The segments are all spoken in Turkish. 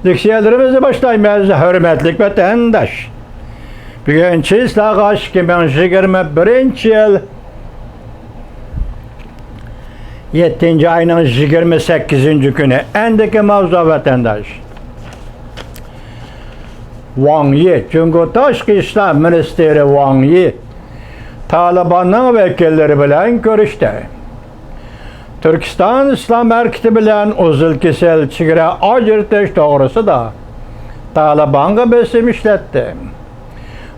Leksiyalarımızı başlaymayız, hürmetlik vatandaş. Bugünkü islahaş 2021 yıl 7. ayının 28. günü endeki mavzu vatandaş. Wang Yi, Cumhuriyet Tashqi ishlar ministri Wang Yi Talibanning vakilleri bilan görüşdü. Türkiston islom harakati bilan uzil-kesil chegara ajratish to'g'risida Talibanga besim ishlatdi.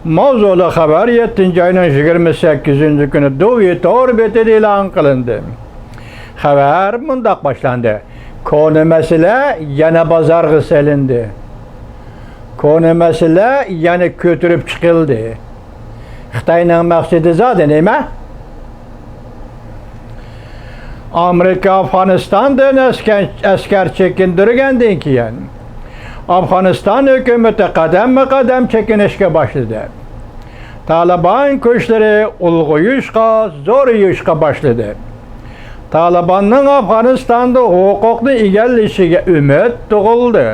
Mavzuli xabar 7. ayning 28. kuni Twitter betida e'lon qilindi. Xabar mundaq boshlandi. Konu masala yana bozorga solindi. Konu masala yana ko'tarib chiqildi. Xitoyning maqsadi zodi nima? Amerika Afg'onistondan askar chekindirgandan keyin Afg'oniston hukumati qadam-qadam chekinishga boshladi. Taliban kuchlari ulg'ayishga, zo'rayishga boshladi. Talibanning Afg'onistonda huquqni egallashiga umid tug'ildi.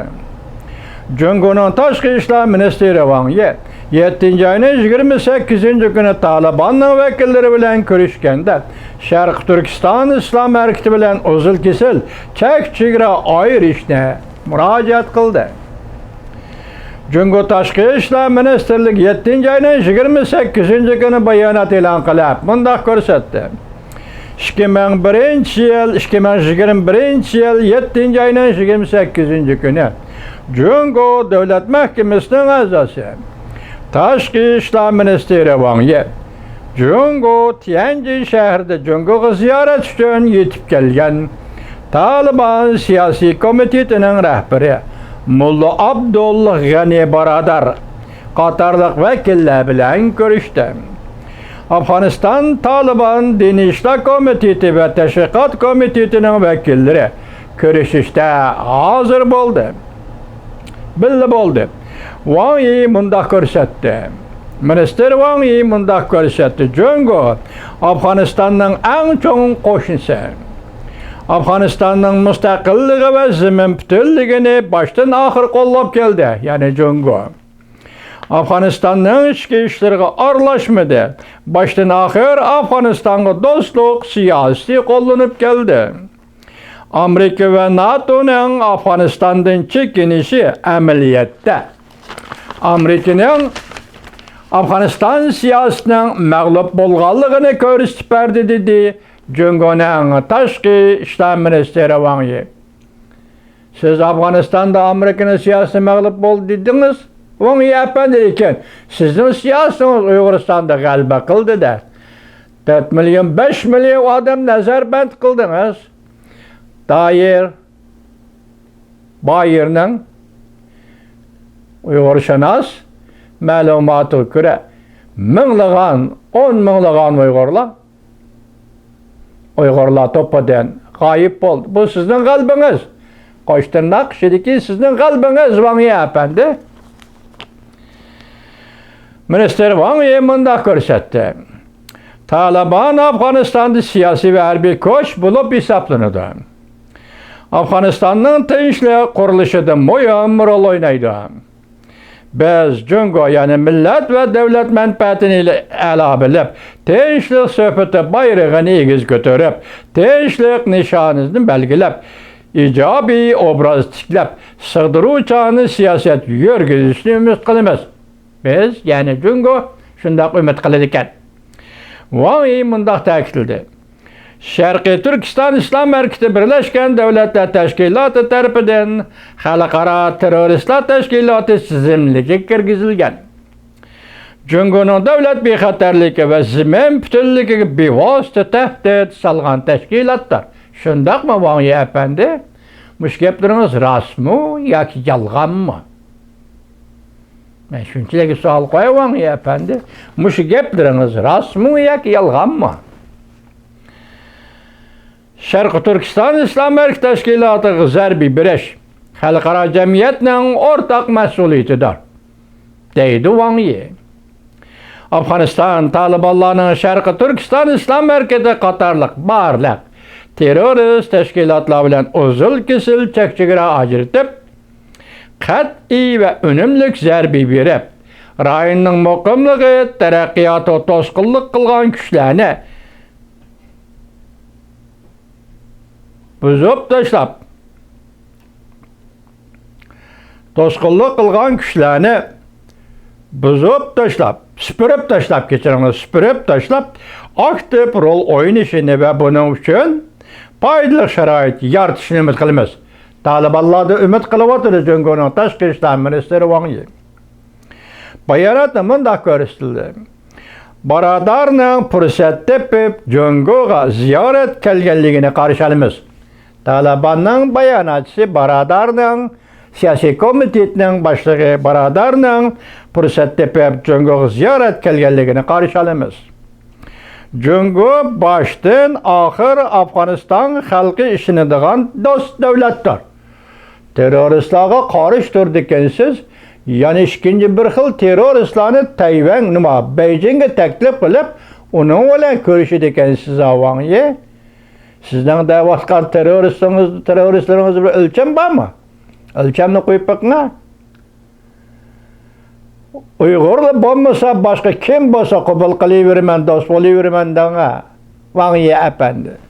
Cumhuriyet Tashqi ishlar ministri Wang Yi 7. ayning 28. kuni Talibanning vakillari bilan ko'rishganda Sharq Turkiston islom harakati bilan uzil-kesil chegara ayirishni murojaat qildi. Cumhuriyet Tashqi ishlar ministrligi 7. ayning 28. kuni bayonot e'lon qilib, mundaq ko'rsatdi. 2021 yil 7. ayning 28. kuni Cumhuriyet Devlet Mahkemesi'nin a'zosi Tashqi ishlar ministri Wang Yi Cumhuriyet Tianjin shahrida Cumhuriyetga ziyorat uchun yetib kelgan Taliban siyosiy komitetining rahbari Mulla Abdullah G'ani Baradar qatorliq vakillar bilan ko'rishdi. Afg'oniston Taliban Diniy ishlar komiteti va tashviqot komitetining vakillari ko'rishishda hozir bo'ldi. Belli bo'ldi. Wang Yi mundaq ko'rsatdi. Minister Wang Yi mundaq ko'rsatdi. Cumhuriyet Afg'onistonning eng cho'ng qo'shnisi. Afg'onistonning mustaqilligi va zamin butunligini boshdan oxir qo'llab keldi, ya'ni Cumhuriyet. Afg'onistonning ichki ishlariga aralashmadi. Boshdan oxir Afg'onistonga do'stlik siyosiy qo'llanib keldi. Amerika va NATO'ning Afg'onistondan chekinishi amaliyotda Amerikaning Afg'oniston siyosatining mag'lub bo'lganligini ko'rsatib berdi dedi Cumhuriyetning Tashqi ishlar ministri Wang Yi. Siz Afg'onistonda Amerikaning siyosati mag'lub bo'ldi dedingiz. Wang Yi efendi ekan, sizning siyosatingiz Uyg'uristonda g'alaba qildi-da. 4 milyon 5 milyon odam nazarband qildingiz. Bayerning Uyg'urshunos ma'lumotiga ko'ra 10 minglagan Uyg'urlar to'pdan g'oyib bo'ldi. Bu sizning qalbingiz. Qo'shtirnoq shidiki sizning qalbingiz Wang Yi efendi. Minister Wang Yi mundaq ko'rsatdi. Taliban Afg'onistonda siyosiy va harbiy kuch bo'lib hisoblanadi. Afg'onistonning tinchlik qurilishida muhim rol o'ynaydi. Biz Cumhuriyet, ya'ni millat va davlat manfaatini a'lo bilib, tinchlik suhbati bayrog'ini egiz ko'tarib, tinchlik nishonini belgilab, ijobiy obraz tiklab, sig'diruvchan siyosat yurgizishni umid qilamiz. Biz, ya'ni Cumhuriyet, shunday umid qilar ekan. Wang Yi mundaq ta'kidladi. Sharqiy Turkiston islom harakati Birlashgan Davlatlar Tashkiloti tarafidan xalqaro terroristlar tashkiloti tizimligiga kirgizilgan. Cumhuriyet davlat bexatarligi va zamin butunligiga bevosita tahdid solgan tashkilotlar. Shundaqmi Wang Yi efendi? Mush gaplaringiz rostmi yoki yolg'onmi? Men shunchalik savol qo'yaman Wang Yi efendi. Mush gaplaringiz rostmi yoki yolg'onmi? Sharq Turkiston islom harakati tashkilotiga zarbiy berish xalqaro jamiyatning o'rtaq mas'uliyatidir, deydi Wang Yi. Afg'oniston Talibanlarning Sharq Turkiston islom harakati qatorliq barliq terrorist tashkilotlar bilan uzil-kesil chegara ajratib, qat'iy ve önümlük zərbi berib, rayonning muqimligi, taraqqiyoti to'sqinlik qilgan kuchlarni buzib tashlab, to'sqinlik qilgan kuchlarni buzib tashlab, süpürüp tashlab, kechiringlar, süpürüp tashlab, aktiv rol o'ynashini va buning uchun foydali sharoit yaratishni umid qilamiz. Talibanlarda umid qilyapti Jungoning tashqi ishlar ministri Wang Yi. Bayonotda mundaq ko'rsatildi. Barodarning fursat tepib Jungoga ziyorat kelganligini qarshi olamiz. Talibanning bayonotchisi Barodarning siyosiy komitetining boshlig'i Barodarning fursat tepib Jungoga ziyorat kelganligini qarshi olamiz. Jungo başdan axir Afg'oniston xalqi ishonadigan do'st davlatdir. Terroristlarga qarshi turdikansiz, yana ikkinchi bir xil terroristlarni Tayvan Beijingga taklif qilib, uning bilan ko'rishadikansiz Wang Yi. Sizning da'vatgan terroristlaringiz bir o'lcham bormi? O'lchamni qo'yib boqinglar. Uyg'urlar bo'lmasa, boshqa kim bo'lsa qabul qilaverman, do'st bo'laverman danga. Wang Yi apandi.